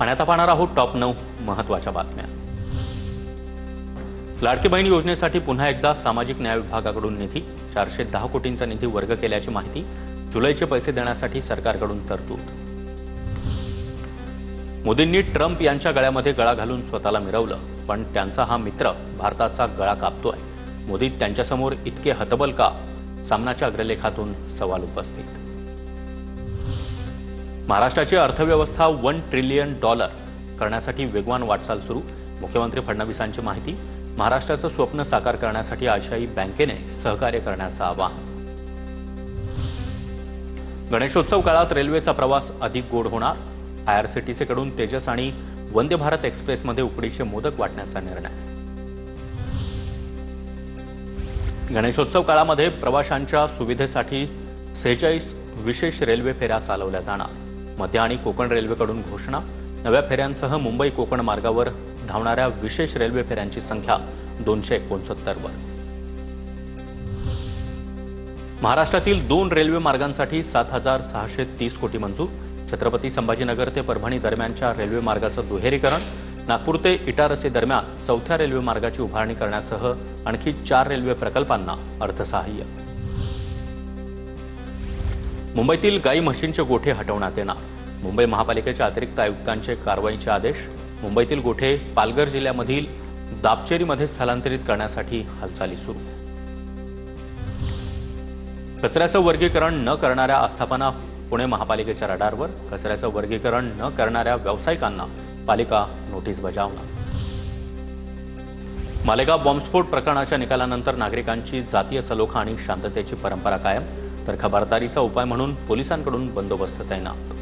आणि आता पाहणार आहोत टॉप 9 महत्त्वाच्या बातम्या। लाडकी बहीण योजनेसाठी पुन्हा एकदा सामाजिक न्याय विभागाकडून निधी 410 कोटींचा निधी वर्ग केल्याची माहिती। जुलैचे पैसे देण्यासाठी सरकारकडून तरतूद। मोदींनी ट्रम्प यांच्या गळ्यामध्ये गळा घालून स्वतःला मिरवलं, पण त्यांचा हा मित्र भारताचा गळा कापतोय। मोदी त्यांच्यासमोर इतके हतबल का? सामनाच्या अग्रलेखातून सवाल उपस्थित। महाराष्ट्राची अर्थव्यवस्था $1 ट्रिलियन करण्यासाठी वेगवान वाटचाल सुरू। मुख्यमंत्री फडणवीसांची माहिती। महाराष्ट्राचं स्वप्न साकार करण्यासाठी आशियाई बँकेने सहकार्य करण्याचं आवाहन। गणेशोत्सव काळात रेल्वेचा प्रवास अधिक गोड होणार। आयआरसीटीसीकडून तेजस आणि वंदे भारत एक्सप्रेसमध्ये उकडीचे मोदक वाटण्याचा निर्णय। गणेशोत्सव काळामध्ये प्रवाशांच्या सुविधेसाठी 46 विशेष रेल्वे फेऱ्या चालवल्या जाणार। मध्य आणि कोकण रेल्वेकडून घोषणा। नव्या फेऱ्यांसह मुंबई कोकण मार्गावर धावणाऱ्या विशेष रेल्वे फेऱ्यांची संख्या 269 वर। महाराष्ट्रातील 2 रेल्वे मार्गांसाठी 7,630 कोटी मंजूर। छत्रपती संभाजीनगर ते परभणी दरम्यानच्या रेल्वे मार्गाचं दुहेरीकरण। नागपूर ते इटारसी दरम्यान 4थ्या रेल्वे मार्गाची उभारणी करण्यासह आणखी 4 रेल्वे प्रकल्पांना अर्थसहाय्य। मुंबईतील गाई म्हशींचे गोठे हटवण्यात येणार। मुंबई महापालिकेच्या अतिरिक्त आयुक्तांचे कारवाईचे आदेश। मुंबईतील गोठे पालघर जिल्ह्यामधील दापचेरीमध्ये स्थलांतरित करण्यासाठी हालचाली सुरू। कचऱ्याचं वर्गीकरण न करणाऱ्या आस्थापना पुणे महापालिकेच्या रडारवर। कचऱ्याचं वर्गीकरण न करणाऱ्या व्यावसायिकांना पालिका नोटीस बजावणार। मालेगाव बॉम्बस्फोट प्रकरणाच्या निकालानंतर नागरिकांची जातीय सलोखा आणि शांततेची परंपरा कायम, तर खबरदारीचा उपाय म्हणून पोलिसांकडून बंदोबस्त तैनात।